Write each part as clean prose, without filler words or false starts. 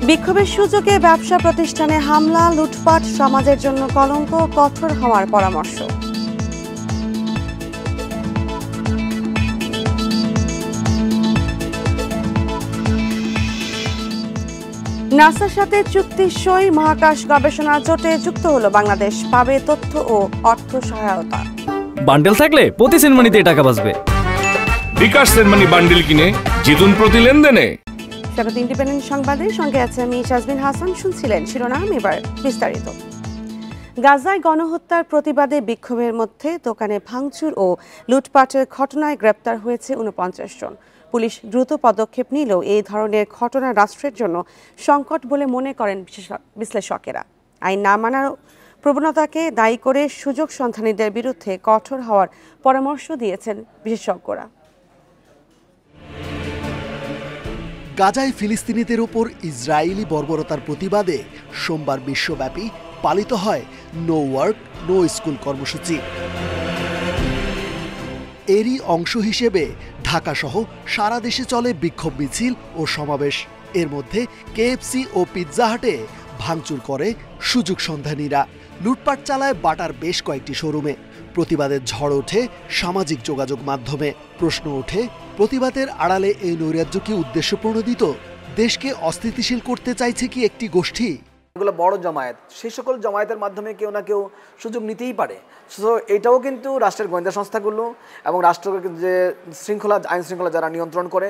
বিক্ষোভের সুযোগে ব্যবসা প্রতিষ্ঠানে হামলা, লুটপাট সমাজের জন্য কলঙ্ক, কঠোর হওয়ার পরামর্শ। নাসার সাথে চুক্তি সই, মহাকাশ গবেষণা জোটে যুক্ত হলো বাংলাদেশ, পাবে তথ্য ও অর্থ সহায়তা। বান্ডেল থাকলে প্রতি সেনমানিতে টাকা বাঁচবে। বিকাশ সেনমানি বান্ডেল কিনে জিতুন প্রতি লেনদেনে। স্বাগত ইন্ডিপেন্ডেন্ট সংবাদের সঙ্গে আছে আমি শাজবিন হাসান। শুনছিলেন শিরোনাম, এবার বিস্তারিত। গাজায় গণহত্যার প্রতিবাদে বিক্ষোভের মধ্যে দোকানে ভাঙচুর ও লুটপাটের ঘটনায় গ্রেপ্তার হয়েছে ৪৯ জন। পুলিশ দ্রুত পদক্ষেপ নিলেও এই ধরনের ঘটনা রাষ্ট্রের জন্য সংকট বলে মনে করেন বিশ্লেষকেরা। আইন না মানার প্রবণতাকে দায়ী করে সুযোগ সন্ধানীদের বিরুদ্ধে কঠোর হওয়ার পরামর্শ দিয়েছেন বিশেষজ্ঞরা। গাজায় ফিলিস্তিনিদের উপর ইসরায়েলি বর্বরতার প্রতিবাদে সোমবার বিশ্বব্যাপী পালিত হয় নো ওয়ার্ক নো স্কুল কর্মসূচি। এরই অংশ হিসেবে ঢাকাসহ সারা দেশে চলে বিক্ষোভ মিছিল ও সমাবেশ। এর মধ্যে কেএফসি ও পিৎজা হাটে ভাঙচুর করে সুযোগ সন্ধানীরা, লুটপাট চালায় বাটার বেশ কয়েকটি শোরুমে। প্রতিবাদের ঝড় ওঠে সামাজিক যোগাযোগ মাধ্যমে। প্রশ্ন ওঠে, প্রতিবাদের আড়ালে এই নৈরাজ্য কি উদ্দেশ্যপ্রণোদিত? দেশকে অস্থিতিশীল করতে চাইছে কি একটি গোষ্ঠী? এগুলো বড় জমায়েত, সেই সকল জমায়েতের মাধ্যমে কেউ না কেউ সুযোগ নিতেই পারে। সো এটাও কিন্তু রাষ্ট্রের গোয়েন্দা সংস্থাগুলো এবং রাষ্ট্রের যে শৃঙ্খলা, আইন শৃঙ্খলা যারা নিয়ন্ত্রণ করে,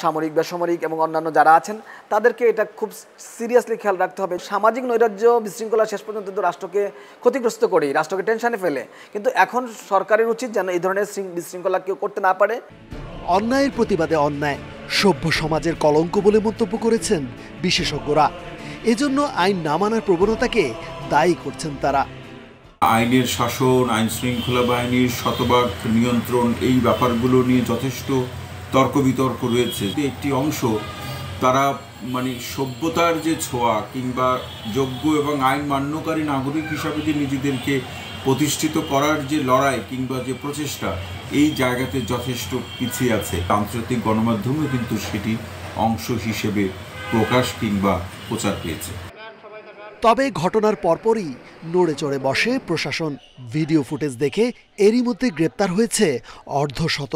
সামরিক, বেসামরিক এবং অন্যান্য যারা আছেন, তাদেরকে এটা খুব সিরিয়াসলি খেয়াল রাখতে হবে। সামাজিক নৈরাজ্য, বিশৃঙ্খলা শেষ পর্যন্ত তো রাষ্ট্রকে ক্ষতিগ্রস্ত করেই, রাষ্ট্রকে টেনশনে ফেলে। কিন্তু এখন সরকারের উচিত যেন এই ধরনের বিশৃঙ্খলা কেউ করতে না পারে। অন্যায়ের প্রতিবাদে অন্যায় সভ্য সমাজের কলঙ্ক বলে মন্তব্য করেছেন বিশেষজ্ঞরা। এজন্য আইন না মানার প্রবণতাকে দায়ী করছেন তারা। আইনের শাসন, আইন শৃঙ্খলা বাহিনীর শতভাগ নিয়ন্ত্রণ, এই ব্যাপারগুলো নিয়ে যথেষ্ট তর্ক বিতর্ক রয়েছে। একটি অংশ তারা সভ্যতার যে ছোঁয়া কিংবা যোগ্য এবং আইন মান্যকারী নাগরিক হিসাবে যে নিজেদেরকে প্রতিষ্ঠিত করার যে লড়াই কিংবা যে প্রচেষ্টা, এই জায়গাতে যথেষ্ট পিছিয়ে আছে। আন্তর্জাতিক গণমাধ্যমে কিন্তু সেটি অংশ হিসেবে প্রকাশ কিংবা প্রচার পেয়েছে। তবে ঘটনার পরপরই নড়ে চড়ে বসে প্রশাসন। ভিডিও ফুটেজ দেখে এরই মধ্যে গ্রেপ্তার হয়েছে অর্ধশত।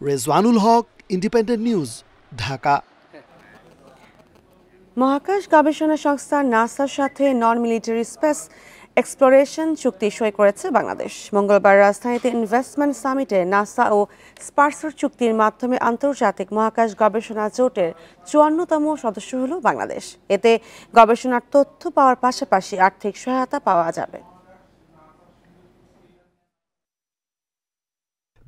রেজওয়ানুল হক, ইন্ডিপেন্ডেন্ট নিউজ, ঢাকা। মহাকাশ গবেষণা সংস্থা নাসার সাথে নন মিলিটারি স্পেস এক্সপ্লোরেশন চুক্তি সই করেছে বাংলাদেশ। মঙ্গলবার রাজধানীতে ইনভেস্টমেন্ট সামিটে নাসা ও স্পার্সর চুক্তির মাধ্যমে আন্তর্জাতিক মহাকাশ গবেষণা জোটের ৫৪তম সদস্য হল বাংলাদেশ। এতে গবেষণার তথ্য পাওয়ার পাশাপাশি আর্থিক সহায়তা পাওয়া যাবে।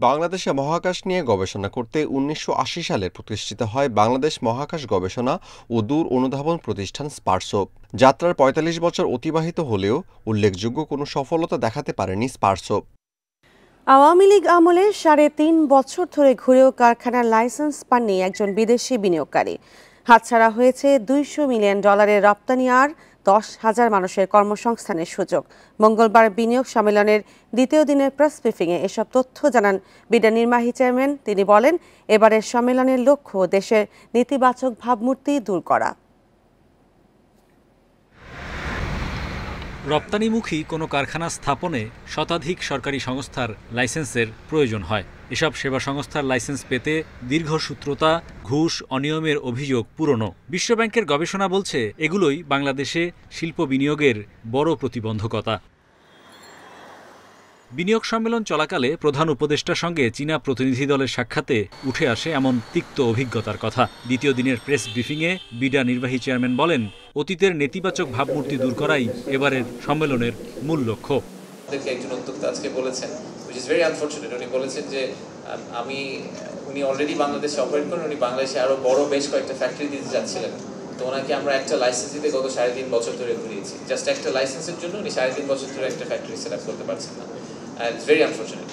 বাংলাদেশে মহাকাশ নিয়ে গবেষণা করতে ১৯৮০ সালে প্রতিষ্ঠিত হয় বাংলাদেশ মহাকাশ গবেষণা ও দূর অনুধাবন প্রতিষ্ঠান স্পারসো। যাত্রার ৪৫ বছর অতিবাহিত হলেও উল্লেখযোগ্য কোনো সফলতা দেখাতে পারেনি স্পারসো। আওয়ামী লীগ আমলে ৩.৫ বছর ধরে ঘুরেও কারখানার লাইসেন্স পাননি একজন বিদেশি বিনিয়োগকারী। হাতছাড়া হয়েছে $২০০ মিলিয়ন রপ্তানি আর ১০,০০০ মানুষের কর্মসংস্থানের সুযোগ। মঙ্গলবার বিনিয়োগ সম্মেলনের দ্বিতীয় দিনের প্রেস ব্রিফিংয়ে এসব তথ্য জানান বিডা নির্বাহী চেয়ারম্যান। তিনি বলেন, এবারের সম্মেলনের লক্ষ্য দেশের নেতিবাচক ভাবমূর্তি দূর করা। রপ্তানিমুখী কোনো কারখানা স্থাপনে শতাধিক সরকারি সংস্থার লাইসেন্সের প্রয়োজন হয়। এসব সেবা সংস্থার লাইসেন্স পেতে দীর্ঘসূত্রতা, ঘুষ, অনিয়মের অভিযোগ পুরনো। বিশ্বব্যাংকের গবেষণা বলছে এগুলোই বাংলাদেশে শিল্প বিনিয়োগের বড় প্রতিবন্ধকতা। বিনিয়োগ সম্মেলন চলাকালে প্রধান উপদেষ্টার সঙ্গে চীনা প্রতিনিধি দলের সাক্ষাতে উঠে আসে এমন তিক্ত অভিজ্ঞতার কথা। দ্বিতীয় দিনের প্রেস ব্রিফিংয়ে বিডা নির্বাহী চেয়ারম্যান বলেন, অতীতের নেতিবাচক ভাবমূর্তি দূর করাই এবারের সম্মেলনের মূল লক্ষ্য। একজন উদ্যোক্তা আজকে বলেছেন, which is very unfortunate, উনি বলেছেন যে উনি অলরেডি বাংলাদেশে অপারেট করেন, উনি বাংলাদেশে আরো বড় বেশ কয়েকটা ফ্যাক্টরি দিতে যাচ্ছিলেন। তো ওনাকে আমরা একটা লাইসেন্স দিতে গত ৩.৫ বছর ধরে ঘুরিয়েছি। জাস্ট একটা লাইসেন্সের জন্য উনি ৩.৫ বছর ধরে একটা ফ্যাক্টরি সেট আপ করতে পারছেন না। It's very unfortunate.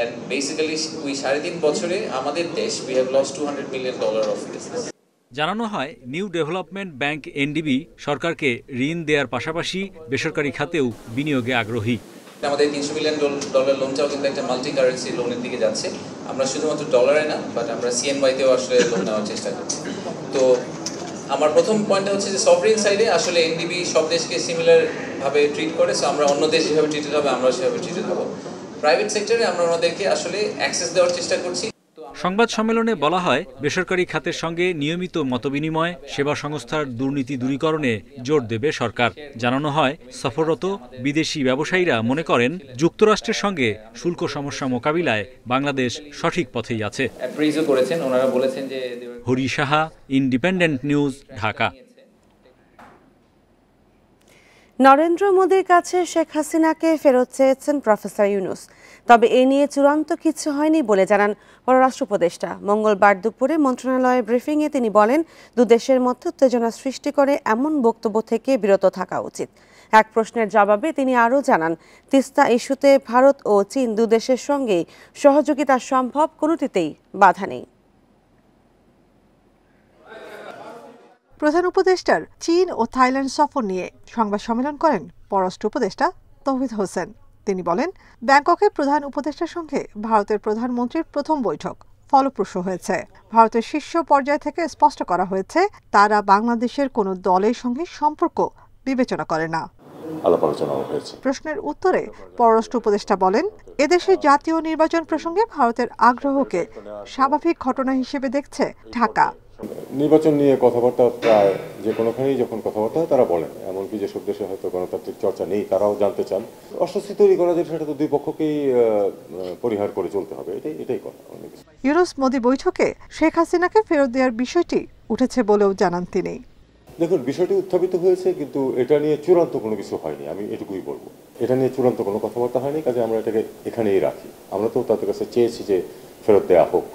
And basically ওই ৩.৫ বছরে আমাদের দেশ we have lost $200 million of business. জানানো হয়, নিউ ডেভেলপমেন্ট ব্যাংক এনডিবি সরকারকে ঋণ দেওয়ার পাশাপাশি বেসরকারি খাতেও বিনিয়োগে আগ্রহী। আমাদের $300 মিলিয়ন লোনটাও কিন্তু একটা মাল্টি কারেন্সি লোনের দিকে যাচ্ছে। আমরা শুধুমাত্র ডলারে না, বাট আমরা CNY-তেও আসলে লোন নেওয়ার চেষ্টা করছি। তো আমার প্রথম পয়েন্টটা হচ্ছে যে সফরিন সাইডে আসলে NDB সব দেশকে সিমিলার ভাবে ট্রিট করে, সো আমরা অন্য দেশ যেভাবে ট্রিটেড হবে আমরা সেভাবে ট্রিটেড হব। প্রাইভেট সেক্টরে আমরা ওনাদেরকে আসলে অ্যাক্সেস দেওয়ার চেষ্টা করছি। সংবাদ সম্মেলনে বলা হয়, বেসরকারি খাতের সঙ্গে নিয়মিত মতবিনিময়, সেবা সংস্থার দুর্নীতি দূরীকরণে জোর দেবে সরকার। জানানো হয়, সফররত বিদেশি ব্যবসায়ীরা মনে করেন যুক্তরাষ্ট্রের সঙ্গে শুল্ক সমস্যা মোকাবিলায় বাংলাদেশ সঠিক পথেই আছে। Hari Saha, independent news, Dhaka. নরেন্দ্র মোদীর কাছে শেখ হাসিনাকে ফেরত চেয়েছেন প্রফেসর ইউনূস, তবে এ নিয়ে চূড়ান্ত কিছু হয়নি বলে জানান পররাষ্ট্র উপদেষ্টা। মঙ্গলবার দুপুরে মন্ত্রণালয়ের ব্রিফিংয়ে তিনি বলেন, দুদেশের মধ্যে উত্তেজনা সৃষ্টি করে এমন বক্তব্য থেকে বিরত থাকা উচিত। এক প্রশ্নের জবাবে তিনি আরও জানান, তিস্তা ইস্যুতে ভারত ও চীন দুদেশের সঙ্গেই সহযোগিতা সম্ভব, কোনোটিতেই বাধা নেই। প্রধান উপদেষ্টার চীন ও থাইল্যান্ড সফর নিয়ে সংবাদ সম্মেলন করেন পররাষ্ট্র উপদেষ্টা তৌহিদ হোসেন। তিনি বলেন, ব্যাংককে প্রধান উপদেষ্টার সঙ্গে ভারতের প্রধানমন্ত্রীর প্রথম বৈঠক ফলপ্রসূ হয়েছে। ভারতের শীর্ষ পর্যায় থেকে স্পষ্ট করা হয়েছে, তারা বাংলাদেশের কোনো দলের সঙ্গে সম্পর্ক বিবেচনা করে না। প্রশ্নের উত্তরে পররাষ্ট্র উপদেষ্টা বলেন, এদেশে জাতীয় নির্বাচন প্রসঙ্গে ভারতের আগ্রহকে স্বাভাবিক ঘটনা হিসেবে দেখছে ঢাকা। নির্বাচন নিয়ে কথাবার্তা প্রায় যে কোনোখানেই যখন কথাবার্তা হয় তারা বলেন, এমনকি যেসব দেশে হয়তো গণতান্ত্রিক চর্চা নেই তারাও জানতে চান। অস্বস্তি তৈরি করা যায় সেটা তো দুই পক্ষকেই পরিহার করে চলতে হবে, এটাই কথা। ইউনূস মোদি বৈঠকে শেখ হাসিনাকে ফেরত দেওয়ার বিষয়টি উঠেছে বলেও জানান তিনি। দেখুন, বিষয়টি উত্থাপিত হয়েছে, কিন্তু এটা নিয়ে চূড়ান্ত কোনো কিছু হয়নি। আমি এটুকুই বলবো, এটা নিয়ে চূড়ান্ত কোনো কথাবার্তা হয়নি, কাজে আমরা এটাকে এখানেই রাখি। আমরা তো তাদের কাছে চেয়েছি যে ফেরত দেওয়া হোক।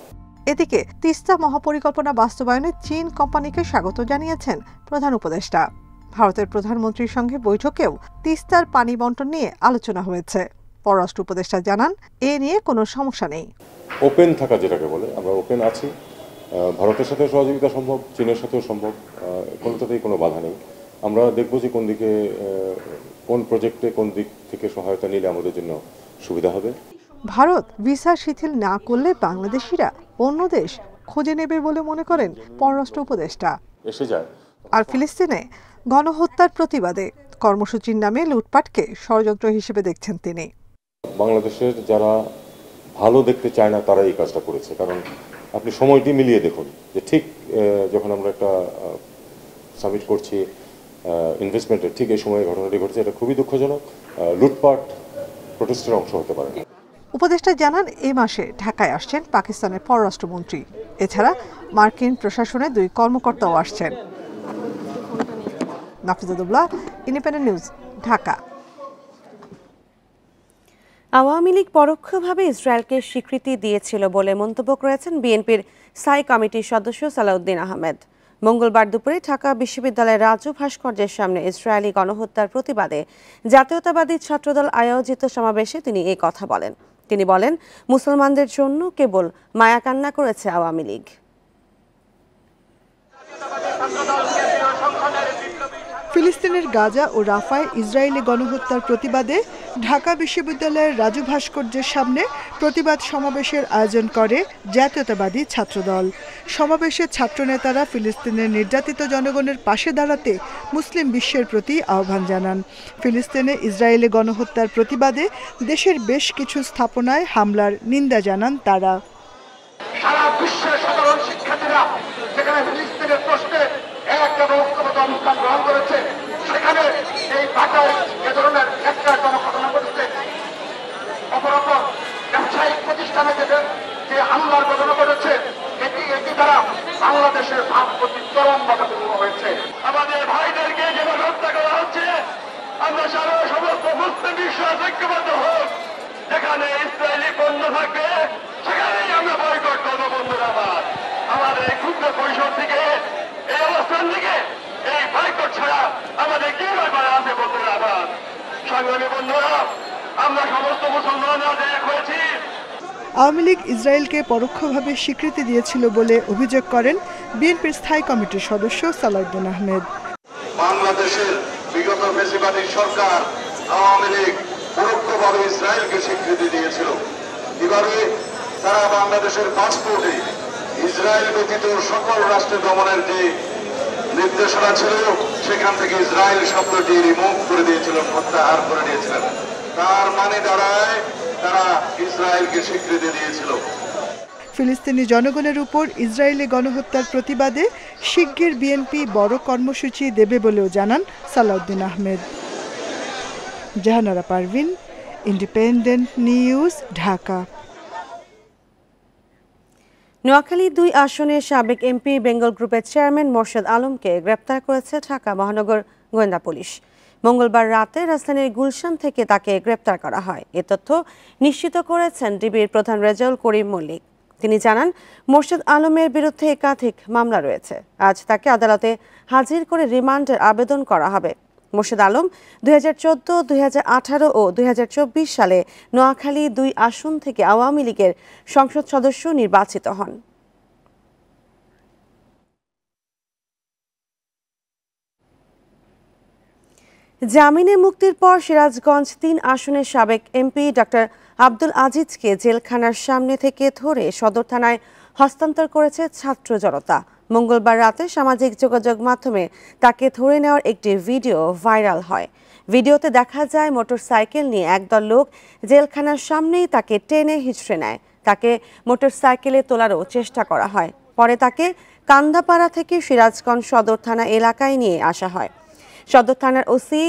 এদিকে তিস্তা মহাপরিকল্পনা বাস্তবায়নে চীন কোম্পানিকে স্বাগত জানিয়েছেন প্রধান উপদেষ্টা। ভারতের প্রধানমন্ত্রীর সঙ্গে বৈঠকেও তিস্তার পানি বণ্টন নিয়ে আলোচনা হয়েছে। পররাষ্ট্র উপদেষ্টা জানান, এ নিয়ে কোনো সমস্যা নেই। ওপেন থাকা যেটাকে বলে, আমরা ওপেন আছি। ভারতের সাথে সহযোগিতা সম্ভব, চীনের সাথেও সম্ভব, কোনোটাতেই কোনো বাধা নেই। আমরা দেখব যে কোন দিকে, কোন প্রজেক্টে কোন দিক থেকে সহায়তা নিলে আমাদের জন্য সুবিধা হবে। ভারত ভিসা শিথিল না করলে বাংলাদেশিরা অন্য দেশ খুঁজে নেবে বলে মনে করেন পররাষ্ট্র উপদেষ্টা। আর ফিলিস্তিনে গণহত্যার প্রতিবাদে কর্মসূচির নামে লুটপাটকে ষড়যন্ত্র হিসেবে দেখছেন তিনি। বাংলাদেশের যারা ভালো দেখতে চায় না তারা এই কাজটা করেছে। কারণ আপনি সময়টি মিলিয়ে দেখুন যে ঠিক যখন আমরা একটা সামিট করছি ইনভেস্টমেন্টের, ঠিক এই সময়ে ঘটনাটি ঘটেছে। এটা খুবই দুঃখজনক। লুটপাট প্রোটেস্টের অংশ হতে পারে। উপদেষ্টা জানান, এই মাসে ঢাকায় আসছেন পাকিস্তানের পররাষ্ট্রমন্ত্রী। এছাড়া মার্কিন প্রশাসনের 2 কর্মকর্তাও আসছেন। নাফিজাতুল্লাহ, ইন্ডিপেন্ডেন্ট নিউজ, ঢাকা। আওয়ামী লীগ পরোক্ষভাবে ইসরায়েলকে স্বীকৃতি দিয়েছিল বলে মন্তব্য করেছেন বিএনপির স্থায়ী কমিটির সদস্য সালাউদ্দিন আহমেদ। মঙ্গলবার দুপুরে ঢাকা বিশ্ববিদ্যালয়ের রাজু ভাস্কর্যের সামনে ইসরায়েলি গণহত্যার প্রতিবাদে জাতীয়তাবাদী ছাত্রদল আয়োজিত সমাবেশে তিনি এই কথা বলেন। তিনি বলেন, মুসলমানদের জন্য কেবল মায়াকান্না করেছে আওয়ামী লীগ। ফিলিস্তিনের গাজা ও রাফায় ইসরায়েলি গণহত্যার প্রতিবাদে ঢাকা বিশ্ববিদ্যালয়ের রাজু ভাস্কর্যের সামনে প্রতিবাদ সমাবেশের আয়োজন করে জাতীয়তাবাদী ছাত্রদল। সমাবেশে ছাত্রনেতারা ফিলিস্তিনের নির্যাতিত জনগণের পাশে দাঁড়াতে মুসলিম বিশ্বের প্রতি আহ্বান জানান। ফিলিস্তিনে ইসরায়েলি গণহত্যার প্রতিবাদে দেশের বেশ কিছু স্থাপনায় হামলার নিন্দা জানান তারা। সারা বিশ্বের সাধারণ শিক্ষার্থীরা যেখানে ফিলিস্তিনের প্রশ্নে এক এবং ঐক্যবদ্ধ অবস্থান গ্রহণ করেছে, সেখানে এই ঢাকায় এ ধরনের একটা ঘটনা ঘটেছে। অপরাপর ব্যবসায়িক প্রতিষ্ঠানে যে হামলার ঘটনা ঘটেছে, এটি দ্বারা বাংলাদেশের ভাবমূর্তি চরম বাধাপ্রাপ্ত হয়েছে। আমাদের ভাইদেরকে যেভাবে হত্যা করা হচ্ছে, আমরা সারা সমস্ত মুসলিম বিশ্ব ঐক্যবদ্ধ হোক। যেখানে ইসরায়েলি পণ্য থাকবে সেখানেই আমরা বয়কট করবো। বন্ধুরা আমাদের ক্ষুদ্র পরিসর থেকে এই অবস্থান থেকে এই বয়কট ছাড়া আমাদের কি ব্যাপার আছে? বন্ধুরা সংগ্রামী বন্ধুরা, আমরা সমস্ত মুসলমানরা এক হয়েছি। আওয়ামী লীগ ইসরায়েলকে পরোক্ষভাবে স্বীকৃতি দিয়েছিল বলে অভিযোগ করেন বিএনপির স্থায়ী কমিটির সদস্য সালাউদ্দিন আহমেদ। বাংলাদেশের বিগত ফ্যাসিবাদী সরকার আওয়ামী লীগ পরোক্ষভাবে ইসরায়েলকে স্বীকৃতি দিয়েছিল। কিভাবে তারা বাংলাদেশের পাসপোর্টে ইসরায়েল ব্যতীত সকল রাষ্ট্রে দমনের যে নির্দেশনা ছিল সেখান থেকে ইসরায়েল শব্দটি রিমুভ করে দিয়েছিল, প্রত্যাহার করে দিয়েছিলেন। তার মানে দাঁড়ায় তারা ইসরায়েলকে স্বীকৃতি দিয়েছিল। ফিলিস্তিনি জনগণের উপর ইসরায়েলি গণহত্যার প্রতিবাদে শিগগির বিএনপি বড় কর্মসূচি দেবে বলেও জানান সালাউদ্দিন আহমেদ। Jahanara Parvin, independent news, Dhaka. নোয়াখালী ২ আসনের সাবেক এমপি বেঙ্গল গ্রুপের চেয়ারম্যান মোর্শেদ আলমকে গ্রেপ্তার করেছে ঢাকা মহানগর গোয়েন্দা পুলিশ। মঙ্গলবার রাতে রাজধানীর গুলশান থেকে তাকে গ্রেপ্তার করা হয়। এ তথ্য নিশ্চিত করেছেন ডিবির প্রধান রেজাউল করিম মল্লিক। তিনি জানান, মোর্শেদ আলমের বিরুদ্ধে একাধিক মামলা রয়েছে। আজ তাকে আদালতে হাজির করে রিমান্ডের আবেদন করা হবে। মোর্শেদ আলম 2014, 2018 ও 2024 সালে নোয়াখালী ২ আসন থেকে আওয়ামী লীগের সংসদ সদস্য নির্বাচিত হন। জামিনে মুক্তির পর সিরাজগঞ্জ ৩ আসনের সাবেক এমপি ডক্টর আব্দুল আজিজকে জেলখানার সামনে থেকে ধরে সদর থানায় হস্তান্তর করেছে ছাত্র জনতা। মঙ্গলবার রাতে সামাজিক যোগাযোগ মাধ্যমে তাকে ধরে নেওয়ার একটি ভিডিও ভাইরাল হয়। ভিডিওতে দেখা যায় মোটরসাইকেল নিয়ে একদল লোক জেলখানার সামনেই তাকে টেনে হিঁচড়ে নেয়। তাকে মোটরসাইকেলে তোলারও চেষ্টা করা হয়। পরে তাকে কান্দাপাড়া থেকে সিরাজগঞ্জ সদর থানা এলাকায় নিয়ে আসা হয়। সদর থানার ওসি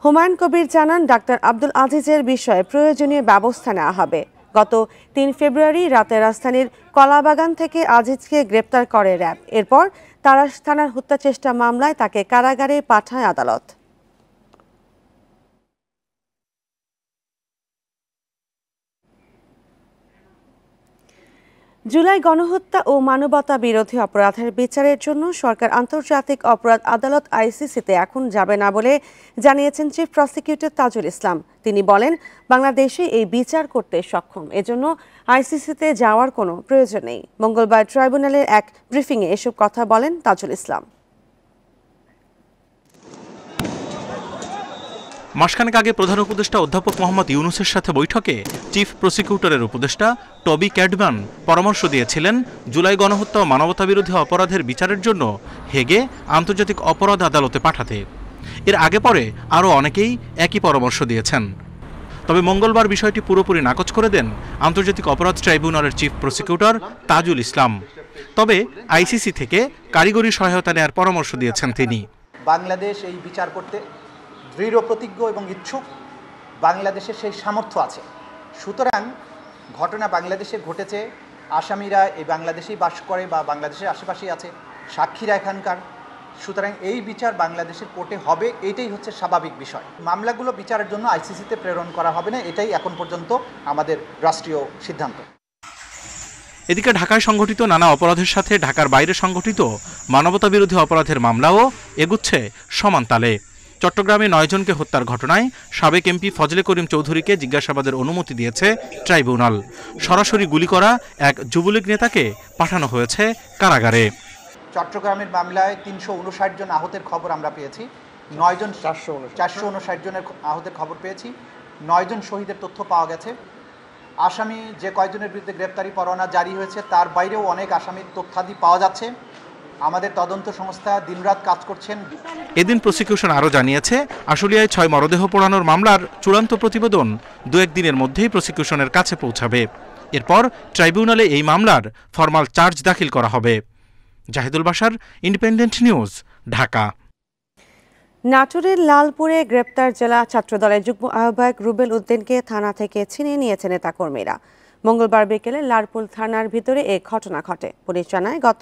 হুমায়ুন কবির জানান, ডাক্তার আব্দুল আজিজের বিষয়ে প্রয়োজনীয় ব্যবস্থা নেওয়া হবে। গত ৩ ফেব্রুয়ারি রাতে রাজধানীর কলাবাগান থেকে আজিজকে গ্রেপ্তার করে র্যাব। এরপর তারাস থানার হত্যা চেষ্টা মামলায় তাকে কারাগারে পাঠায় আদালত। জুলাই গণহত্যা ও মানবতা বিরোধী অপরাধের বিচারের জন্য সরকার আন্তর্জাতিক অপরাধ আদালত আইসিসিতে এখন যাবে না বলে জানিয়েছেন চিফ প্রসিকিউটর তাজুল ইসলাম। তিনি বলেন, বাংলাদেশে এই বিচার করতে সক্ষম, এজন্য আইসিসিতে যাওয়ার কোনো প্রয়োজন নেই। মঙ্গলবার ট্রাইব্যুনালের এক ব্রিফিংয়ে এসব কথা বলেন তাজুল ইসলাম। মাসখানেক আগে প্রধান উপদেষ্টা অধ্যাপক মোহাম্মদ ইউনুসের সাথে বৈঠকে চিফ প্রসিকিউটরের উপদেষ্টা টবি ক্যাডম্যান পরামর্শ দিয়েছিলেন জুলাই গণহত্যা ও মানবতাবিরোধী অপরাধের বিচারের জন্য হেগে আন্তর্জাতিক অপরাধ আদালতে পাঠাতে। এর আগে পরে আরও অনেকেই একই পরামর্শ দিয়েছেন। তবে মঙ্গলবার বিষয়টি পুরোপুরি নাকচ করে দেন আন্তর্জাতিক অপরাধ ট্রাইব্যুনালের চিফ প্রসিকিউটর তাজুল ইসলাম। তবে আইসিসি থেকে কারিগরি সহায়তা নেওয়ার পরামর্শ দিয়েছেন তিনি। বাংলাদেশ এই বিচার করতে দৃঢ় প্রতিজ্ঞ এবং ইচ্ছুক, বাংলাদেশের সেই সামর্থ্য আছে। সুতরাং ঘটনা বাংলাদেশে ঘটেছে, আসামিরা এই বাংলাদেশেই বাস করে বা বাংলাদেশের আশেপাশেই আছে, সাক্ষীরা এখানকার। সুতরাং এই বিচার বাংলাদেশের কোর্টে হবে, এটাই হচ্ছে স্বাভাবিক বিষয়। মামলাগুলো বিচারের জন্য আইসিসিতে প্রেরণ করা হবে না, এটাই এখন পর্যন্ত আমাদের রাষ্ট্রীয় সিদ্ধান্ত। এদিকে ঢাকায় সংঘটিত নানা অপরাধের সাথে ঢাকার বাইরে সংঘটিত মানবতাবিরোধী অপরাধের মামলাও এগুচ্ছে সমান তালে। চট্টগ্রামে 9 জনকে হত্যার ঘটনায় সাবেক এমপি ফজলে করিম চৌধুরীকে জিজ্ঞাসাবাদের অনুমতি দিয়েছে ট্রাইব্যুনাল। সরাসরি গুলি করা এক যুবলীগ নেতাকে পাঠানো হয়েছে কারাগারে। চট্টগ্রামের মামলায় 359 জন আহতের খবর আমরা পেয়েছি। 9 জন 459 জনের আহতের খবর পেয়েছি। 9 জন শহীদের তথ্য পাওয়া গেছে। আসামি যে কয়জনের বিরুদ্ধে গ্রেপ্তারি পরোয়ানা জারি হয়েছে তার বাইরেও অনেক আসামির তথ্যাদি পাওয়া যাচ্ছে। আমাদের তদন্ত সংস্থা দিনরাত কাজ করছেন। এদিন প্রসিকিউশন আরও জানিয়েছে, আশুলিয়ায় 6 মরদেহ পোড়ানোর মামলার চূড়ান্ত প্রতিবেদন 2-1 দিনের মধ্যেই প্রসিকিউশনের কাছে পৌঁছাবে। এরপর ট্রাইব্যুনালে এই মামলার ফরমাল চার্জ দাখিল করা হবে। Jahidul Bashar, independent news, Dhaka. নাটোরের লালপুরে গ্রেপ্তার জেলা ছাত্রদলের যুগ্ম আহ্বায়ক রুবেল উদ্দিনকে থানা থেকে ছিনিয়ে নিয়েছে নেতাকর্মীরা। মঙ্গলবার বিকেলে লালপুর থানার ভিতরে এই ঘটনা ঘটে। পুলিশ জানায়, গত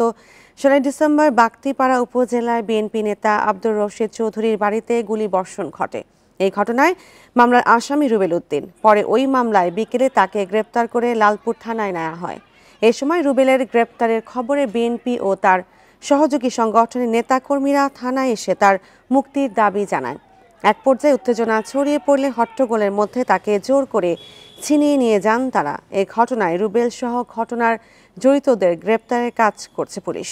16 ডিসেম্বর বাগতিপাড়া উপজেলায় বিএনপি নেতা আব্দুর রশিদ চৌধুরীর বাড়িতে গুলিবর্ষণ ঘটে। এই ঘটনায় মামলার আসামি রুবেল উদ্দিন। পরে ওই মামলায় বিকেলে তাকে গ্রেপ্তার করে লালপুর থানায় নেওয়া হয়। এ সময় রুবেলের গ্রেপ্তারের খবরে বিএনপি ও তার সহযোগী সংগঠনের নেতাকর্মীরা থানায় এসে তার মুক্তির দাবি জানায়। এক পর্যায়ে উত্তেজনা ছড়িয়ে পড়লে হট্টগোলের মধ্যে তাকে জোর করে ছিনিয়ে নিয়ে যান তারা। এই ঘটনায় রুবেল সহ ঘটনার জড়িতদের গ্রেপ্তারের কাজ করছে পুলিশ।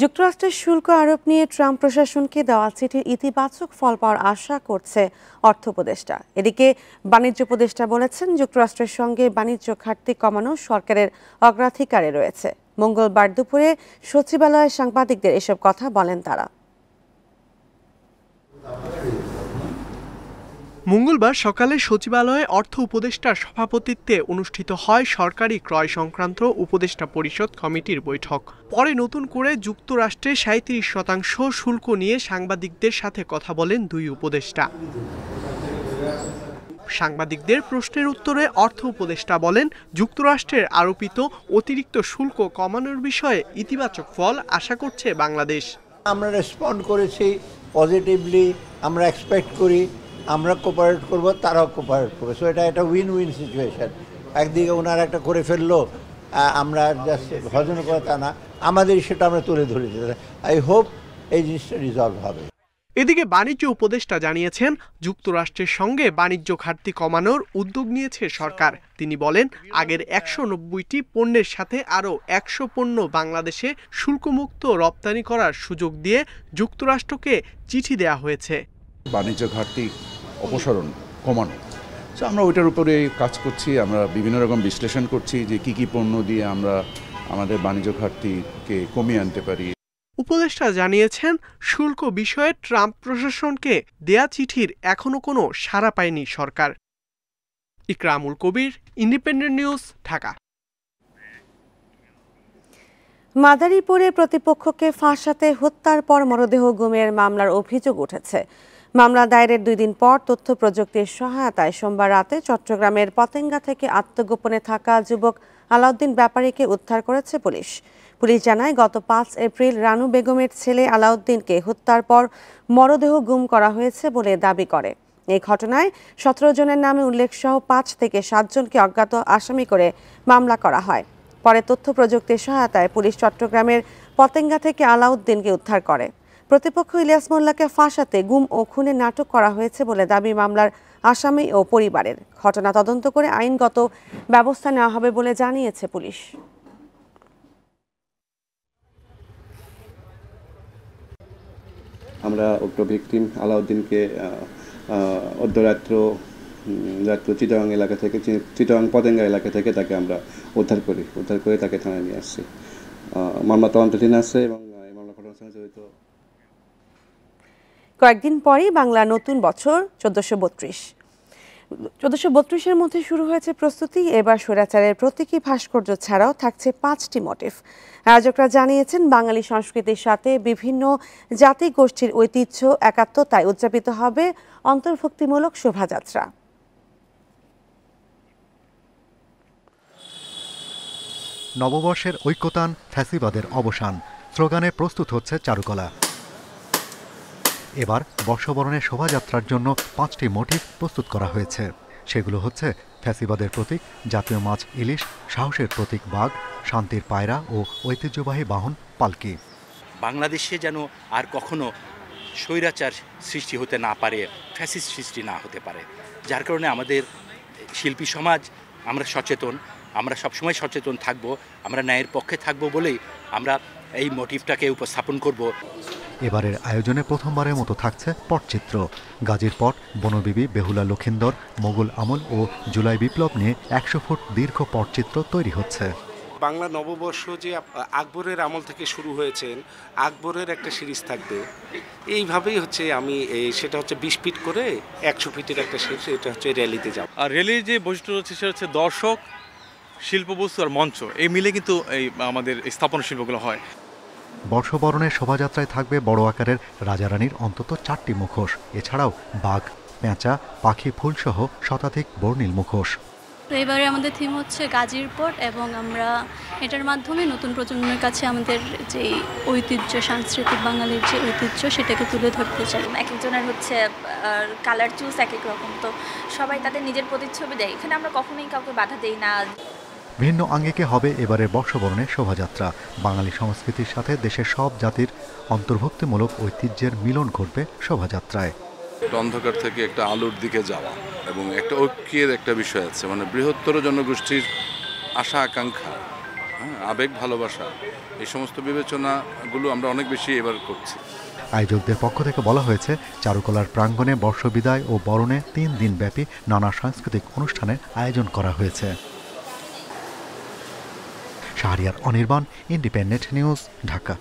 যুক্তরাষ্ট্রের শুল্ক আরোপ নিয়ে ট্রাম্প প্রশাসনকে দেওয়া চিঠির ইতিবাচক ফল পাওয়ার আশা করছে অর্থ উপদেষ্টা। এদিকে বাণিজ্য উপদেষ্টা বলেছেন, যুক্তরাষ্ট্রের সঙ্গে বাণিজ্য ঘাটতি কমানো সরকারের অগ্রাধিকারে রয়েছে। মঙ্গলবার দুপুরে সচিবালয়ে সাংবাদিকদের এসব কথা বলেন তারা। মঙ্গলবার সকালে সচিবালয়ে অর্থ উপদেষ্টার সভাপতিত্বে অনুষ্ঠিত হয় সরকারি ক্রয় সংক্রান্ত উপদেষ্টা পরিষদ কমিটির বৈঠক। পরে নতুন করে যুক্তরাষ্ট্রে 37% শুল্ক নিয়ে সাংবাদিকদের সাথে কথা বলেন দুই উপদেষ্টা। সাংবাদিকদের প্রশ্নের উত্তরে অর্থ উপদেষ্টা বলেন, যুক্তরাষ্ট্রের আরোপিত অতিরিক্ত শুল্ক কমানোর বিষয়ে ইতিবাচক ফল আশা করছে বাংলাদেশ। আমরা রেসপন্ড করেছি পজিটিভলি, আমরা এক্সপেক্ট করি আমরা কোপারেট করব, তারাও কোপারেট করবে। সো এটা একটা উইন উইন সিচুয়েশন। একদিকে ওনারা একটা করে ফেললো, আমরা জাস্ট ভজন করা তা না, আমাদের সেটা আমরা তুলে ধরেছি। আই হোপ এই জিনিসটা রিজলভ হবে। এদিকে বাণিজ্য উপদেষ্টা জানিয়েছেন, যুক্তরাষ্ট্রের সঙ্গে বাণিজ্য ঘাটতি কমানোর উদ্যোগ নিয়েছে সরকার। তিনি বলেন, আগের 190টি পণ্যের সাথে আরও 100 পণ্য বাংলাদেশে শুল্কমুক্ত রপ্তানি করার সুযোগ দিয়ে যুক্তরাষ্ট্রকে চিঠি দেওয়া হয়েছে। বাণিজ্য ঘাটতি অপসারণ কমানো, তো আমরা ওইটার উপরে কাজ করছি। আমরা বিভিন্ন রকম বিশ্লেষণ করছি যে কি কি পণ্য দিয়ে আমরা আমাদের বাণিজ্য ঘাটতিকে কমিয়ে আনতে পারি। উপদেষ্টা জানিয়েছেন, শুল্ক বিষয়ে ট্রাম্প প্রশাসনকে দেয়া চিঠির এখনো কোনো সাড়া পায়নি সরকার। ইকরামুল কবির, ইন্ডিপেন্ডেন্ট নিউজ, ঢাকা। মাদারীপুরে প্রতিপক্ষকে ফাঁসাতে হত্যার পর মরদেহ গুমের মামলার অভিযোগ উঠেছে। মামলা দায়েরের 2 দিন পর তথ্য প্রযুক্তির সহায়তায় সোমবার রাতে চট্টগ্রামের পতেঙ্গা থেকে আত্মগোপনে থাকা যুবক আলাউদ্দিন ব্যাপারীকে উদ্ধার করেছে পুলিশ। পুলিশ জানায়, গত 5 এপ্রিল রানু বেগমের ছেলে আলাউদ্দিনকে হত্যার পর মরদেহ গুম করা হয়েছে বলে দাবি করে। এই ঘটনায় 17 জনের নামে উল্লেখসহ 5 থেকে 7 জনকে অজ্ঞাত আসামি করে মামলা করা হয়। পরে তথ্য প্রযুক্তির সহায়তায় পুলিশ চট্টগ্রামের পতেঙ্গা থেকে আলাউদ্দিনকে উদ্ধার করে। প্রতিপক্ষ ইলিয়াস মোল্লাকে ফাঁসাতে গুম ও খুনে নাটক করা হয়েছে বলে দাবি মামলার আসামি ও পরিবারের। ঘটনা তদন্ত করে আইনগত ব্যবস্থা নেওয়া হবে বলে জানিয়েছে পুলিশ। আমরা উক্ত ভিকটিম আলাউদ্দিনকে অর্ধরাত্র চিটাগাং এলাকা থেকে, চিটাগাং পতেঙ্গা এলাকা থেকে তাকে আমরা উদ্ধার করে তাকে থানায় নিয়ে আসছি। মামলা তদন্তাধীন আছে এবং এই মামলা ঘটনার সঙ্গে জড়িত। কয়েকদিন পরেই বাংলা নতুন বছর 1432-এর মধ্যে শুরু হয়েছে প্রস্তুতি। এবার স্বৈরাচারের প্রতীকী ভাস্কর্য ছাড়াও থাকছে 5টি মোটিভ। আয়োজকরা জানিয়েছেন, বাঙালি সংস্কৃতির সাথে বিভিন্ন জাতি গোষ্ঠীর ঐতিহ্য একাত্মতায় উদযাপিত হবে অন্তর্ভুক্তিমূলক শোভাযাত্রা। নববর্ষের ঐক্যতান, ফ্যাসিবাদের অবসান স্লোগানে প্রস্তুত হচ্ছে চারুকলা। এবার বর্ষবরণের শোভাযাত্রার জন্য 5টি মোটিভ প্রস্তুত করা হয়েছে। সেগুলো হচ্ছে ফ্যাসিবাদের প্রতীক জাতীয় মাছ ইলিশ, সাহসের প্রতীক বাঘ, শান্তির পায়রা ও ঐতিহ্যবাহী বাহন পালকি। বাংলাদেশে যেন আর কখনো স্বৈরাচার সৃষ্টি হতে না পারে, ফ্যাসিস্ট সৃষ্টি না হতে পারে, যার কারণে আমাদের শিল্পী সমাজ আমরা সচেতন, আমরা সবসময় সচেতন থাকব, আমরা ন্যায়ের পক্ষে থাকব বলেই আমরা এই মোটিভটাকে উপস্থাপন করব। এবারের আয়োজনে প্রথমবারের মতো থাকছে পটচিত্র। গাজীর পট, বনবিবি, বেহুলা লক্ষিন্দর, মোগল আমল ও জুলাই বিপ্লব নিয়ে 100 ফুট দীর্ঘ পটচিত্র তৈরি হচ্ছে। বাংলা নববর্ষ যে আকবরের আমল থেকে শুরু হয়েছেন, আকবরের একটা সিরিজ থাকবে। এইভাবেই হচ্ছে আমি সেটা হচ্ছে 20 ফিট করে 100 ফিটের একটা সিরিজ, এটা হচ্ছে র্যালিতে যাব। আর র্যালির যে বৈশিষ্ট্য হচ্ছে সেটা হচ্ছে দর্শক, শিল্পবস্তু আর মঞ্চ, এই মিলে কিন্তু এই আমাদের স্থাপন শিল্পগুলো হয়। বর্ষবরণের শোভাযাত্রায় থাকবে বড় আকারের রাজারানীর অন্তত 4টি মুখোশ, এছাড়াও বাঘ, পেঁচা, পাখি, ফুলসহ শতাধিক বর্ণিল মুখোশ। এবারে আমাদের থিম হচ্ছে গাজীর পট, এবং আমরা এটার মাধ্যমে নতুন প্রজন্মের কাছে আমাদের যে ঐতিহ্য, সাংস্কৃতিক বাঙালির যে ঐতিহ্য, সেটাকে তুলে ধরতে চাই। এক একজনের হচ্ছে কালার চুজ এক এক রকম, তো সবাই তাদের নিজের প্রতিচ্ছবি দেয়। এখানে আমরা কখনোই কাউকে বাধা দেই না। ভিন্ন আঙ্গিকে হবে এবারের বর্ষবরণের শোভাযাত্রা। বাঙালি সংস্কৃতির সাথে দেশের সব জাতির অন্তর্ভুক্তিমূলক ঐতিহ্যের মিলন ঘটবে শোভাযাত্রায়। অন্ধকার থেকে একটা আলোর দিকে যাওয়া এবং একটা ঐক্যের একটা বিষয় আছে, মানে বৃহত্তর জনগোষ্ঠীর আশা আকাঙ্ক্ষা, আবেগ ভালোবাসা এই সমস্ত বিবেচনাগুলো আমরা অনেক বেশি এবার করছি। আয়োজকদের পক্ষ থেকে বলা হয়েছে চারুকলার প্রাঙ্গণে বর্ষবিদায় ও বরণে 3 দিনব্যাপী নানা সাংস্কৃতিক অনুষ্ঠানের আয়োজন করা হয়েছে। Shahriar Anirban, independent news, Dhaka.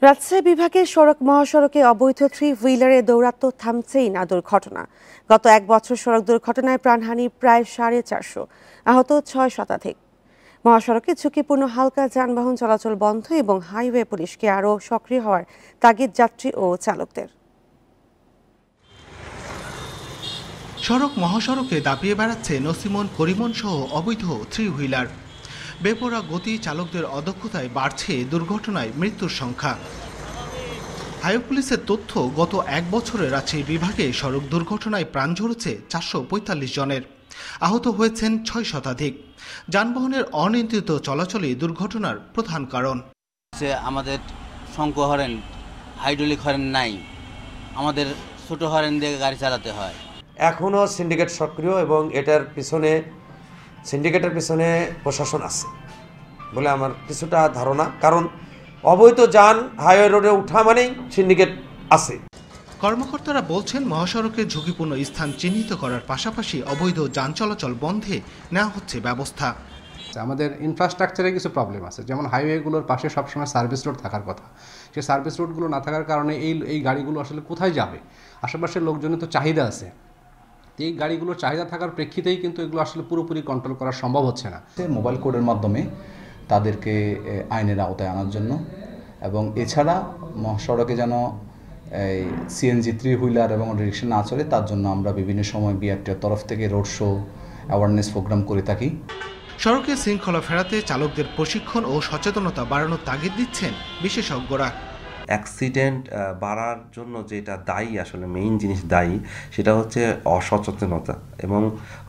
রাজশাহী বিভাগের সড়ক মহাসড়কে অবৈধ 3 হুইলারে দৌরাত্ম্য থামছেই না দুর্ঘটনা। গত 1 বছর সড়ক দুর্ঘটনায় প্রাণহানি প্রায় 450, আহত 6 শতাধিক। মহাসড়কে ঝুঁকিপূর্ণ হালকা যানবাহন চলাচল বন্ধ এবং হাইওয়ে পুলিশকে আরও সক্রিয় হওয়ার তাগিদ যাত্রী ও চালকদের। সড়ক মহাসড়কে দাপিয়ে বেড়াচ্ছে নসিমন, করিমন সহ অবৈধ 3 হুইলার। বেপরোয়া গতি, চালকদের অদক্ষতায় বাড়ছে দুর্ঘটনায় মৃত্যুর সংখ্যা। হাইওয়ে পুলিশের তথ্য, গত 1 বছরে রাজশাহী বিভাগে সড়ক দুর্ঘটনায় প্রাণ ঝরেছে 445 জনের, আহত হয়েছেন 6 শতাধিক। যানবাহনের অনিয়ন্ত্রিত চলাচলই দুর্ঘটনার প্রধান কারণ। আমাদের শঙ্খ হরেন, হাইড্রোলিক হরেন নাই, আমাদের ছোট হরেন দিয়ে গাড়ি চালাতে হয়। এখনও সিন্ডিকেট সক্রিয় এবং এটার পিছনে সিন্ডিকেটের পিছনে প্রশাসন আছে বলে আমার কিছুটা ধারণা, কারণ অবৈধ যান হাইওয়ে রোডে উঠা মানেই সিন্ডিকেট আছে। কর্মকর্তারা বলছেন মহাসড়কের ঝুঁকিপূর্ণ স্থান চিহ্নিত করার পাশাপাশি অবৈধ যান চলাচল বন্ধে নেওয়া হচ্ছে ব্যবস্থা। আমাদের ইনফ্রাস্ট্রাকচারে কিছু প্রবলেম আছে, যেমন হাইওয়েগুলোর পাশে সবসময় সার্ভিস রোড থাকার কথা। সেই সার্ভিস রোডগুলো না থাকার কারণে এই গাড়িগুলো আসলে কোথায় যাবে? আশেপাশের লোকজনের তো চাহিদা আছে, এই গাড়িগুলোর চাহিদা থাকার প্রেক্ষিতেই কিন্তু এগুলো আসলে পুরোপুরি কন্ট্রোল করা সম্ভব হচ্ছে না। মোবাইল কোডের মাধ্যমে তাদেরকে আইনের আওতায় আনার জন্য, এবং এছাড়া মহাসড়কে যেন এই সিএনজি 3 হুইলার এবং রিক্সা না চলে তার জন্য আমরা বিভিন্ন সময় বিআরটির তরফ থেকে রোড শো, অ্যাওয়ারনেস প্রোগ্রাম করে থাকি। সড়কে শৃঙ্খলা ফেরাতে চালকদের প্রশিক্ষণ ও সচেতনতা বাড়ানোর তাগিদ দিচ্ছেন বিশেষজ্ঞরা। অ্যাক্সিডেন্ট বাড়ার জন্য যেটা দায়ী, আসলে মেইন জিনিস দায়ী, সেটা হচ্ছে অসচেতনতা, এবং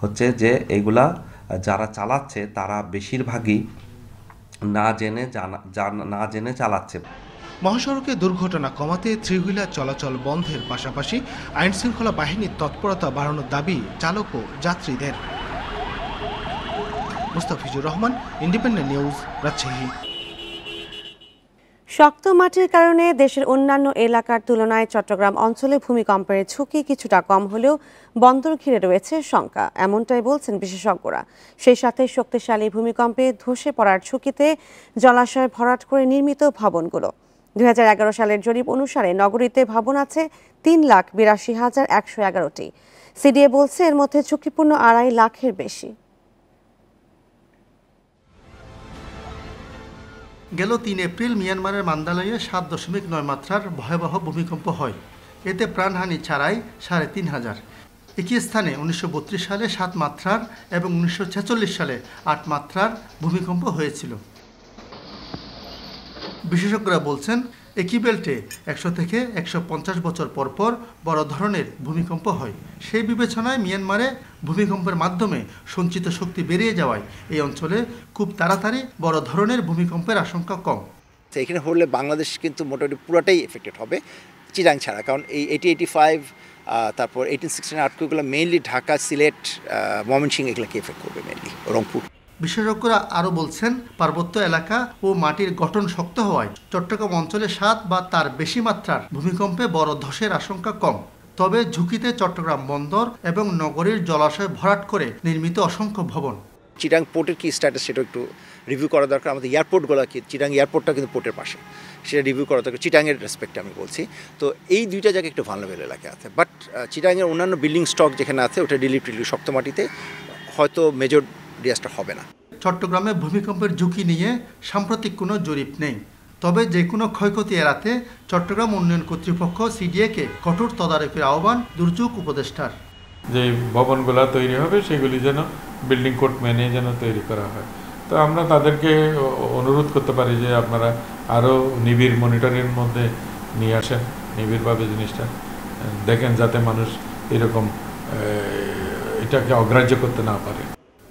হচ্ছে যে এগুলা যারা চালাচ্ছে তারা বেশিরভাগই না জেনে চালাচ্ছে। মহাসড়কে দুর্ঘটনা কমাতে 3 হুইলার চলাচল বন্ধের পাশাপাশি আইনশৃঙ্খলা বাহিনীর তৎপরতা বাড়ানোর দাবি চালক ও যাত্রীদের। Mustafizur Rahman, independent news, Rajshahi. শক্ত মাটির কারণে দেশের অন্যান্য এলাকার তুলনায় চট্টগ্রাম অঞ্চলে ভূমিকম্পের ঝুঁকি কিছুটা কম হলেও বন্দর ঘিরে রয়েছে শঙ্কা, এমনটাই বলছেন বিশেষজ্ঞরা। সেই সাথে শক্তিশালী ভূমিকম্পে ধসে পড়ার ঝুঁকিতে জলাশয় ভরাট করে নির্মিত ভবনগুলো। 2011 সালের জরিপ অনুসারে নগরীতে ভবন আছে 3,82,111টি। সিডিএ বলছে এর মধ্যে ঝুঁকিপূর্ণ 2.5 লাখের বেশি। গেল 3 এপ্রিল মিয়ানমারের মান্দালয়ে 7.9 মাত্রার ভয়াবহ ভূমিকম্প হয়। এতে প্রাণহানি ছাড়াই 3,500। একই স্থানে 1932 সালে 7 মাত্রার এবং 1946 সালে 8 মাত্রার ভূমিকম্প হয়েছিল। বিশেষজ্ঞরা বলছেন একই বেল্টে 100 থেকে 150 বছর পর পর বড় ধরনের ভূমিকম্প হয়। সেই বিবেচনায় মিয়ানমারে ভূমিকম্পের মাধ্যমে সঞ্চিত শক্তি বেরিয়ে যাওয়ায় এই অঞ্চলে খুব তাড়াতাড়ি বড় ধরনের ভূমিকম্পের আশঙ্কা কম। এখানে হলে বাংলাদেশ কিন্তু মোটামুটি পুরোটাই এফেক্টেড হবে, চিরাং ছাড়া, কারণ এই 80-85 তারপর 1869 আর্থকুয়েকগুলো মেইনলি ঢাকা, সিলেট, ময়মনসিংহ এগুলোকে এফেক্ট করবে, মেইনলি রংপুর। বিশেষজ্ঞরা আরও বলছেন পার্বত্য এলাকা ও মাটির গঠন শক্ত হওয়ায় চট্টগ্রাম অঞ্চলে 7 বা তার বেশি মাত্রার ভূমিকম্পে বড় ধসের আশঙ্কা কম। তবে ঝুঁকিতে চট্টগ্রাম বন্দর এবং নগরীর জলাশয় ভরাট করে নির্মিত অসংখ্য ভবন। চিটাং পোর্টের কি স্ট্যাটাস সেটা একটু রিভিউ করা দরকার। আমাদের এয়ারপোর্টগুলো কি, চিটাং এয়ারপোর্টটা কিন্তু পোর্টের পাশে, সেটা রিভিউ করা দরকার। চিটাংয়ের রেসপেক্টে আমি বলছি। তো এই দুইটা জায়গায় একটু ভালনারেবল এলাকা আছে, বাট চিটাংয়ের অন্যান্য বিল্ডিং স্টক যেখানে আছে ওটা রিলিফ শক্ত মাটিতে, হয়তো মেজর ডিজাস্টার হবে না। চট্টগ্রামে ভূমিকম্পের ঝুঁকি নিয়ে সাম্প্রতিক কোনো জরিপ নেই, তবে যে কোনো ক্ষয়ক্ষতি এড়াতে চট্টগ্রাম উন্নয়ন কর্তৃপক্ষ সিডিএকে কঠোর তদারকির আহ্বান দুর্যোগ উপদেষ্টার। যে ভবনগুলো তৈরি হবে সেগুলি যেন বিল্ডিং কোড মেনে যেন তৈরি করা হয়। তো আমরা তাদেরকে অনুরোধ করতে পারি যে আপনারা আরও নিবিড় মনিটরিংয়ের মধ্যে নিয়ে আসেন, নিবিড়ভাবে জিনিসটা দেখেন, যাতে মানুষ এরকম এটাকে অগ্রাহ্য করতে না পারে।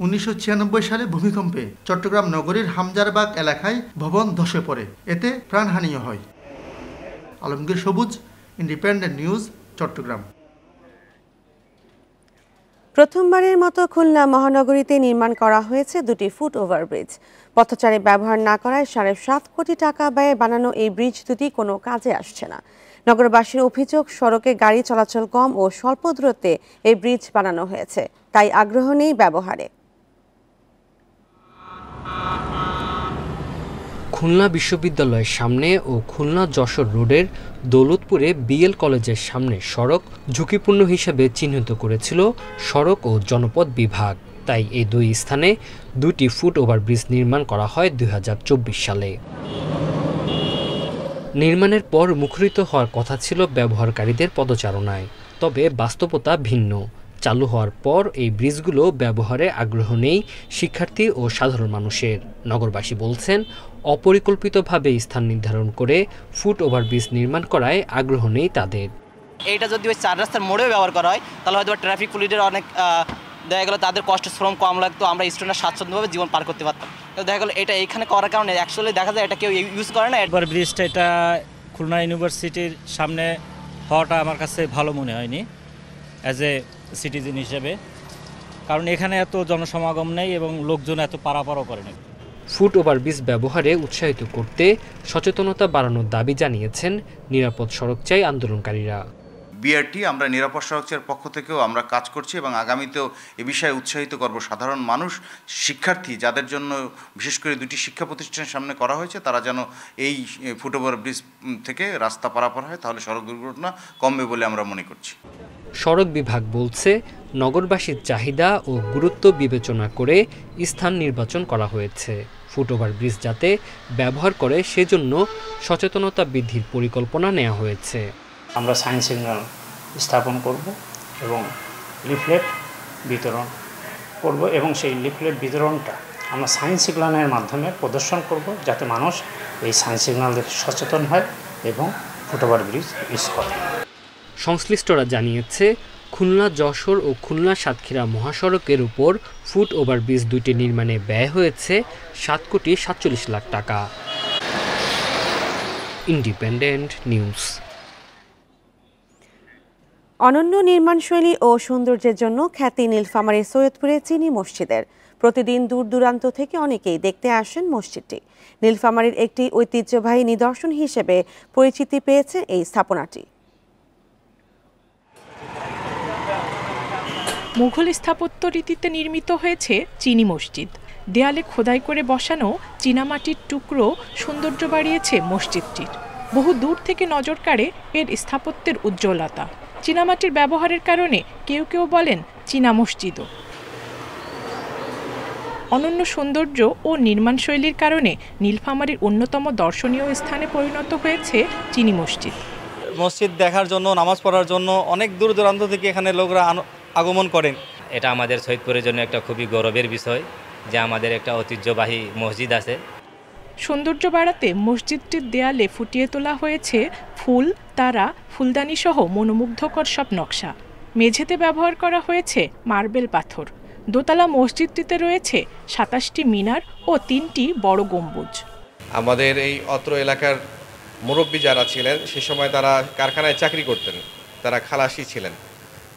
1996 সালে ভূমিকম্পে চট্টগ্রাম নগরীর হামজারবাগ এলাকায় ভবন ধসে পড়ে, এতে প্রাণহানিও হয়। আলমগীর সবুজ, ইন্ডিপেন্ডেন্ট নিউজ, চট্টগ্রাম। প্রথমবারের মতো খুলনা মহানগরীতে নির্মাণ করা হয়েছে দুটি ফুট ওভারব্রিজ। পথচারী ব্যবহার না করায় 7.5 কোটি টাকা ব্যয়ে বানানো এই ব্রিজ দুটি কোনো কাজে আসছে না। নগরবাসীর অভিযোগ, সড়কে গাড়ি চলাচল কম ও স্বল্প দূরত্বে এই ব্রিজ বানানো হয়েছে, তাই আগ্রহ নেই ব্যবহারে। খুলনা বিশ্ববিদ্যালয়ের সামনে ও খুলনা যশোর রোডের দৌলতপুরে বিএল কলেজের সামনে সড়ক ঝুঁকিপূর্ণ হিসেবে চিহ্নিত করেছিল সড়ক ও জনপথ বিভাগ। তাই এই দুই স্থানে দুটি ফুট ওভারব্রিজ নির্মাণ করা হয় 2024 সালে। নির্মাণের পর মুখরিত হওয়ার কথা ছিল ব্যবহারকারীদের পদচারণায়, তবে বাস্তবতা ভিন্ন। চালু হওয়ার পর এই ব্রিজগুলো ব্যবহারে আগ্রহ নেই শিক্ষার্থী ও সাধারণ মানুষের। নগরবাসী বলছেন, অপরিকল্পিতভাবে স্থান নির্ধারণ করে ফুট ওভারব্রিজ নির্মাণ করায় আগ্রহ নেই তাদের। এইটা যদি ওই 4 রাস্তার মোড়েও ব্যবহার করা হয় তাহলে হয়তো ট্রাফিক পুলিশের অনেক দেখা গেলো তাদের কষ্ট শ্রম কম লাগতো, আমরা স্টুডেন্টরা স্বাচ্ছন্দ্যভাবে জীবন পার করতে পারতাম। তো দেখা গেলো এটা এইখানে করার কারণে অ্যাকচুয়ালি দেখা যায় এটা কেউ ইউজ করে না। ব্রিজটা এটা খুলনা ইউনিভার্সিটির সামনে হওয়াটা আমার কাছে ভালো মনে হয়নি অ্যাজ এ সিটিজেন হিসেবে, কারণ এখানে এত জনসমাগম নেই এবং লোকজন এত পারাপারও করে না। ফুট ওভারব্রিজ ব্যবহারে উৎসাহিত করতে সচেতনতা বাড়ানোর দাবি জানিয়েছেন নিরাপদ সড়ক চাই আন্দোলনকারীরা। বিআরটি আমরা নিরাপদ সড়কের পক্ষ থেকেও আমরা কাজ করছি এবং আগামীতেও এ বিষয়ে উৎসাহিত করব সাধারণ মানুষ, শিক্ষার্থী যাদের জন্য বিশেষ করে দুটি শিক্ষা প্রতিষ্ঠানের সামনে করা হয়েছে, তারা যেন এই ফুট ওভারব্রিজ থেকে রাস্তা পারাপার হয়, তাহলে সড়ক দুর্ঘটনা কমবে বলে আমরা মনে করছি। সড়ক বিভাগ বলছে, নগরবাসীর চাহিদা ও গুরুত্ব বিবেচনা করে স্থান নির্বাচন করা হয়েছে। ফুট ওভারব্রিজ যাতে ব্যবহার করে সেজন্য সচেতনতা বৃদ্ধির পরিকল্পনা নেওয়া হয়েছে। আমরা সাইন সিগন্যাল স্থাপন করব এবং লিফলেট বিতরণ করব এবং সেই লিফলেট বিতরণটা আমরা সাইন সিগন্যালের মাধ্যমে প্রদর্শন করব, যাতে মানুষ এই সাইন সিগন্যাল দেখে সচেতন হয় এবং ফুট ওভারব্রিজ ইউজ করে। সংশ্লিষ্টরা জানিয়েছে, খুলনা যশোর ও খুলনা সাতক্ষীরা মহাসড়কের উপর ফুট ওভারব্রিজ দুটি নির্মাণে ব্যয় হয়েছে 7.47 কোটি টাকা। Independent news. অনন্য নির্মাণশৈলী ও সৌন্দর্যের জন্য খ্যাতি নীলফামারীর সৈয়দপুরে চিনি মসজিদের। প্রতিদিন দূর দূরান্ত থেকে অনেকেই দেখতে আসেন মসজিদটি। নীলফামারীর একটি ঐতিহ্যবাহী নিদর্শন হিসেবে পরিচিতি পেয়েছে এই স্থাপনাটি। মুঘল স্থাপত্য রীতিতে নির্মিত হয়েছে চিনি মসজিদ। দেয়ালে খোদাই করে বসানো চীনামাটির টুকরো সৌন্দর্য বাড়িয়েছে মসজিদটির। বহু দূর থেকে নজর কাড়ে এর স্থাপত্যের উজ্জ্বলতা। চীনামাটির ব্যবহারের কারণে কেউ কেউ বলেন চীনা মসজিদও। অনন্য সৌন্দর্য ও নির্মাণশৈলীর কারণে নীলফামারীর অন্যতম দর্শনীয় স্থানে পরিণত হয়েছে চিনি মসজিদ। মসজিদ দেখার জন্য, নামাজ পড়ার জন্য অনেক দূর দূরান্ত থেকে এখানে লোকরা আগমন করেন। এটা আমাদের সৈয়দপুরের জন্য একটা খুবই গৌরবের বিষয় যে আমাদের একটা ঐতিহ্যবাহী মসজিদ আছে। সৌন্দর্য বাড়াতে মসজিদটির দেয়ালে ফুটিয়ে তোলা হয়েছে ফুল, তারা, ফুলদানি সহ মনোমুগ্ধকর সব নকশা। মেঝেতে ব্যবহার করা হয়েছে মার্বেল পাথর। দোতলা মসজিদটিতে রয়েছে 27টি মিনার ও 3টি বড় গম্বুজ। আমাদের এই অত্র এলাকার মুরব্বী যারা ছিলেন সে সময় তারা কারখানায় চাকরি করতেন, তারা খালাসি ছিলেন।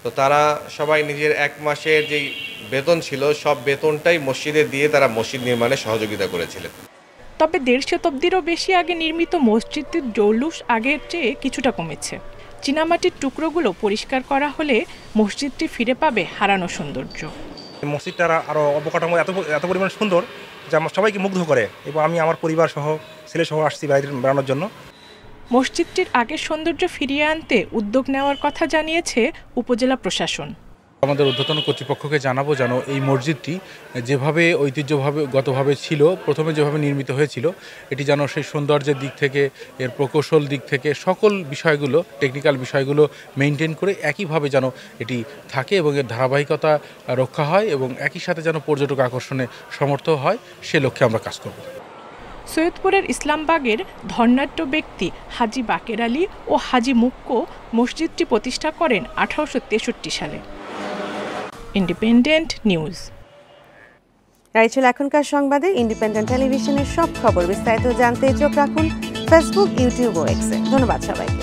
তো তারা সবাই নিজের 1 মাসের যেই বেতন ছিল সব বেতনটাই মসজিদে দিয়ে তারা মসজিদ নির্মাণে সহযোগিতা করেছিলেন। তবে 1.5 শতাব্দীরও বেশি আগে নির্মিত মসজিদটির জৌলুস আগের চেয়ে কিছুটা কমেছে। চীনামাটির টুকরোগুলো পরিষ্কার করা হলে মসজিদটি ফিরে পাবে হারানো সৌন্দর্য। মসজিদটার আরও অবকাঠামো এত পরিমাণ সুন্দর যা সবাইকে মুগ্ধ করে, এবং আমি আমার পরিবার সহ ছেলে সহ আসছি বেড়ানোর জন্য। মসজিদটির আগের সৌন্দর্য ফিরিয়ে আনতে উদ্যোগ নেওয়ার কথা জানিয়েছে উপজেলা প্রশাসন। আমাদের ঊর্ধ্বতন কর্তৃপক্ষকে জানাবো যেন এই মসজিদটি যেভাবে ঐতিহ্যগতভাবে ছিল, প্রথমে যেভাবে নির্মিত হয়েছিল, এটি যেন সেই সৌন্দর্যের দিক থেকে, এর প্রকৌশল দিক থেকে সকল বিষয়গুলো, টেকনিক্যাল বিষয়গুলো মেনটেন করে একইভাবে যেন এটি থাকে এবং এর ধারাবাহিকতা রক্ষা হয় এবং একই সাথে যেন পর্যটক আকর্ষণে সমর্থ হয়, সে লক্ষ্যে আমরা কাজ করব। সৈয়দপুরের ইসলামবাগের ধর্নাঢ্য ব্যক্তি হাজি বাকের আলী ও হাজি মুক্কো মসজিদটি প্রতিষ্ঠা করেন 1863 সালে। Independent news. রাইছিল এখনকার সংবাদে। ইন্ডিপেন্ডেন্ট টেলিভিশনের সব খবর বিস্তারিত জানতে চোখ রাখুন ফেসবুক, ইউটিউব ও এক্সে। ধন্যবাদ সবাইকে।